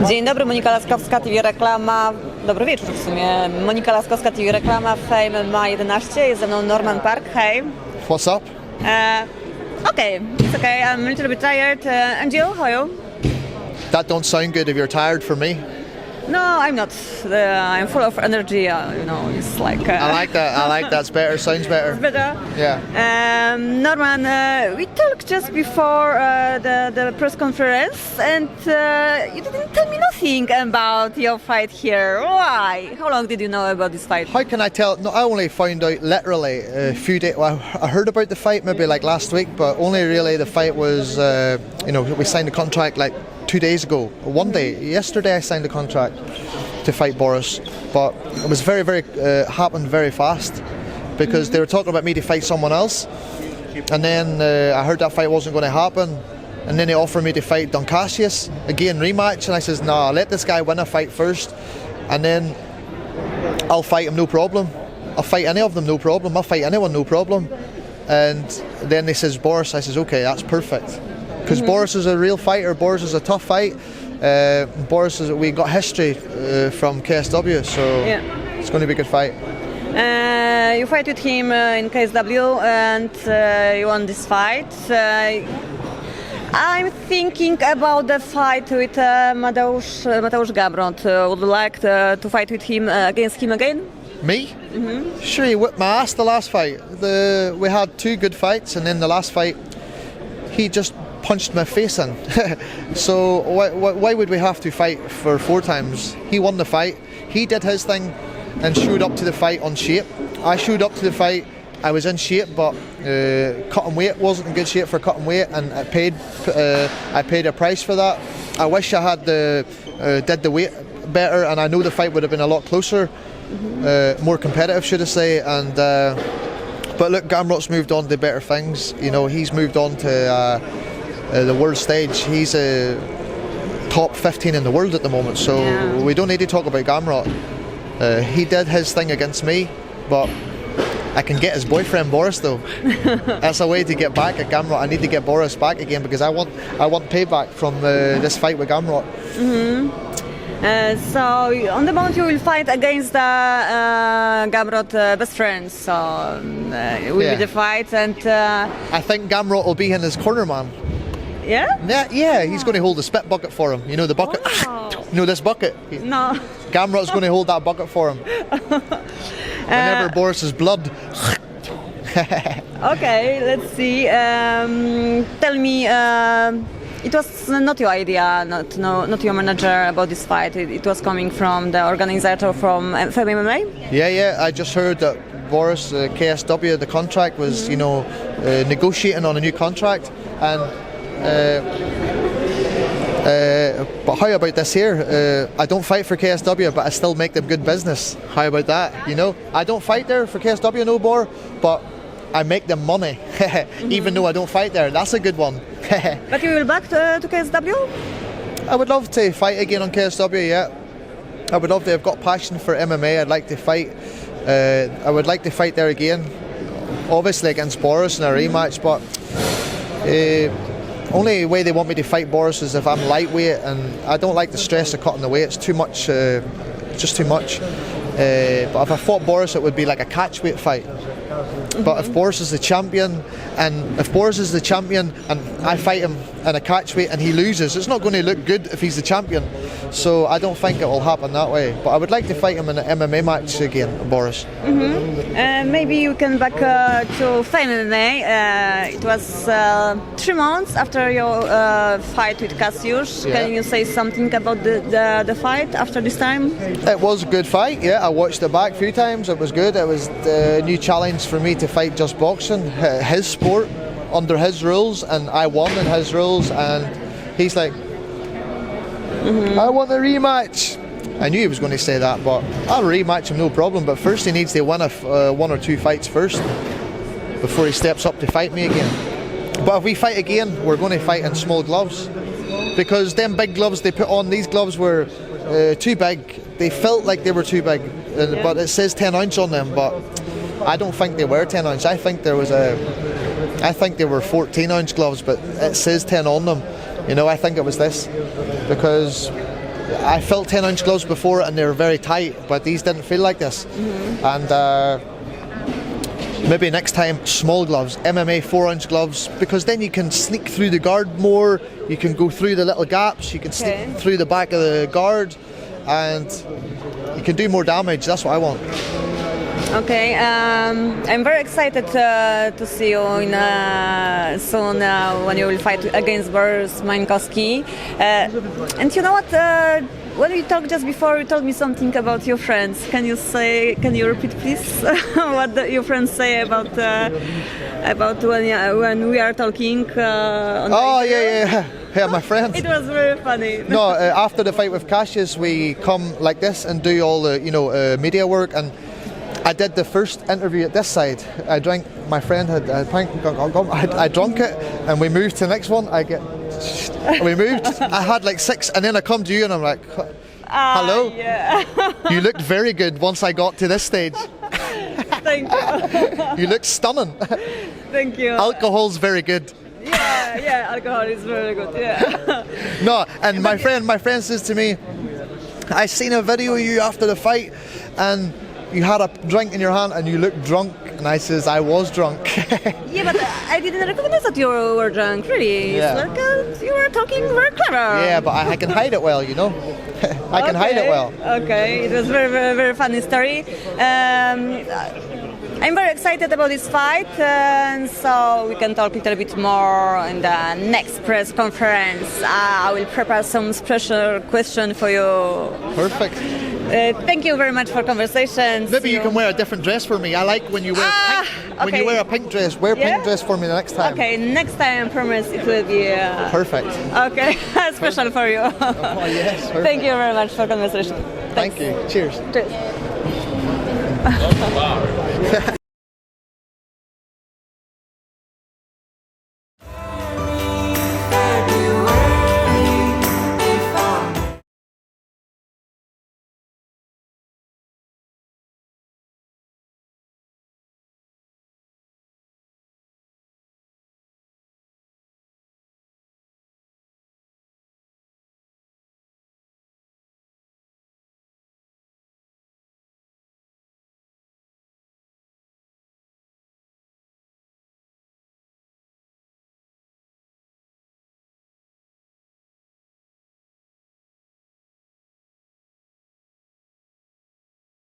Dzień dobry, Monika Laskowska, TVreklama. Dobry wieczór w sumie. Monika Laskowska, TVreklama, Fame ma 11. Jest ze mną Norman Parke. Hey. What's up? Okay, it's okay. I'm a little bit tired. And you, how are you? That don't sound good if you're tired for me. No, I'm not. I'm full of energy. It's like. I like that. I like that. It's better. Sounds better. It's better. Yeah. Norman, we talked just before the press conference, and you didn't tell me nothing about your fight here. Why? How long did you know about this fight? How can I tell? No, I only found out literally a few days. Well, I heard about the fight maybe like last week, but only really the fight was. We signed a contract like 2 days ago. One day, yesterday, I signed a contract to fight Boris, but it was very happened very fast because they were talking about me to fight someone else, and then I heard that fight wasn't going to happen, and then they offered me to fight Don Cassius again, rematch, and I says, nah, let this guy win a fight first, and then I'll fight him, no problem. I'll fight any of them, no problem. I'll fight anyone, no problem. And then they says Boris. I says, okay, that's perfect. Because Boris is a real fighter. Boris is a tough fight. We got history from KSW, so yeah. It's going to be a good fight. You fight with him in KSW, and you won this fight. I'm thinking about the fight with Mateusz Gamrot. Would you like to fight with him against him again? Me? Mm-hmm. Sure, he whipped my ass the last fight. We had 2 good fights, and then the last fight, he just punched my face in. So why would we have to fight for 4 times? He won the fight. He did his thing and showed up to the fight on shape. I showed up to the fight. I was in shape, but cutting weight wasn't in good shape for cutting weight, and I paid a price for that. I wish I had did the weight better, and I know the fight would have been a lot closer, more competitive, should I say. And but look, Gamrot's moved on to better things. He's moved on to the world stage. He's a top 15 in the world at the moment, so we don't need to talk about Gamrot. He did his thing against me, but I can get his boyfriend Boris though. That's a way to get back at Gamrot. I need to get Boris back again because I want payback from this fight with Gamrot. So on the moment you will fight against the Gamrot best friends. So it will be the fight, and I think Gamrot will be in his corner man. Yeah? Yeah, he's going to hold the spit bucket for him. You know the bucket? This bucket? No. Gamrot's going to hold that bucket for him. Whenever Boris's blood. Okay, let's see. Tell me, it was not your idea, not your manager about this fight. It was coming from the organizer from Firmy MMA? Yeah, I just heard that Boris, KSW, the contract was, negotiating on a new contract, and but how about this here? I don't fight for KSW, but I still make them good business. How about that? I don't fight there for KSW no more, but I make them money, even though I don't fight there. That's a good one. But you will back to KSW? I would love to fight again on KSW, yeah. I would love to. I've got passion for MMA. I'd like to fight. I would like to fight there again, obviously against Boris in a rematch, but only way they want me to fight Boris is if I'm lightweight, and I don't like the stress of cutting the weight. It's too much, just too much. But if I fought Boris, it would be like a catchweight fight. But if Boris is the champion, and I fight him in a catchweight and he loses, it's not going to look good if he's the champion. So I don't think it will happen that way. But I would like to fight him in an MMA match again, Boris. Maybe you can back to Fame MMA. It was 3 months after your fight with Cassius. Yeah. Can you say something about the fight after this time? It was a good fight, yeah. I watched it back a few times. It was good. It was a new challenge for me to fight just boxing, his sport, under his rules, and I won in his rules, and he's like, I want a rematch. I knew he was going to say that, but I'll rematch him, no problem, but first he needs to win 1 or 2 fights first before he steps up to fight me again. But if we fight again, we're going to fight in small gloves, because them big gloves they put on, these gloves were too big. They felt like they were too big, but it says 10 ounce on them, but I don't think they were 10 ounce. I think they were 14 ounce gloves, but it says 10 on them. I think it was this, because I felt 10-ounce gloves before and they were very tight, but these didn't feel like this. And maybe next time small gloves, MMA 4-ounce gloves, because then you can sneak through the guard more, you can go through the little gaps, you can sneak through the back of the guard, and you can do more damage. That's what I want. Okay, I'm very excited to see you in soon when you will fight against Borysem Mańkowskim. And you know what? When we talked just before, you told me something about your friends. Can you repeat, please, what your friends say about when we are talking? On Yeah, my friends. It was very funny. No, after the fight with Cassius, we come like this and do all the media work. And I did the first interview at this side. I drank. My friend had I drunk it, and we moved to the next one. We moved. I had like 6, and then I come to you, and I'm like, "Hello." Yeah. You looked very good once I got to this stage. Thank you. You look stunning. Thank you. Alcohol's very good. Yeah, alcohol is very good. Yeah. No, and my friend says to me, "I seen a video of you after the fight, and you had a drink in your hand and you looked drunk." And I says, "I was drunk." Yeah, but I didn't recognize that you were drunk. Really, Yeah. It's like you were talking very clever. Yeah, but I can hide it well, I can hide it well. Okay, it was very, very, very funny story. I'm very excited about this fight, and so we can talk a little bit more in the next press conference. I will prepare some special question for you. Perfect. Thank you very much for conversations. Maybe you can wear a different dress for me. I like when you wear pink. When okay. you wear a pink dress, wear pink dress for me the next time. Okay, next time I promise it will be Perfect. okay, special for you. Oh yes. Perfect. Thank you very much for conversation. Thank you. Cheers. Cheers.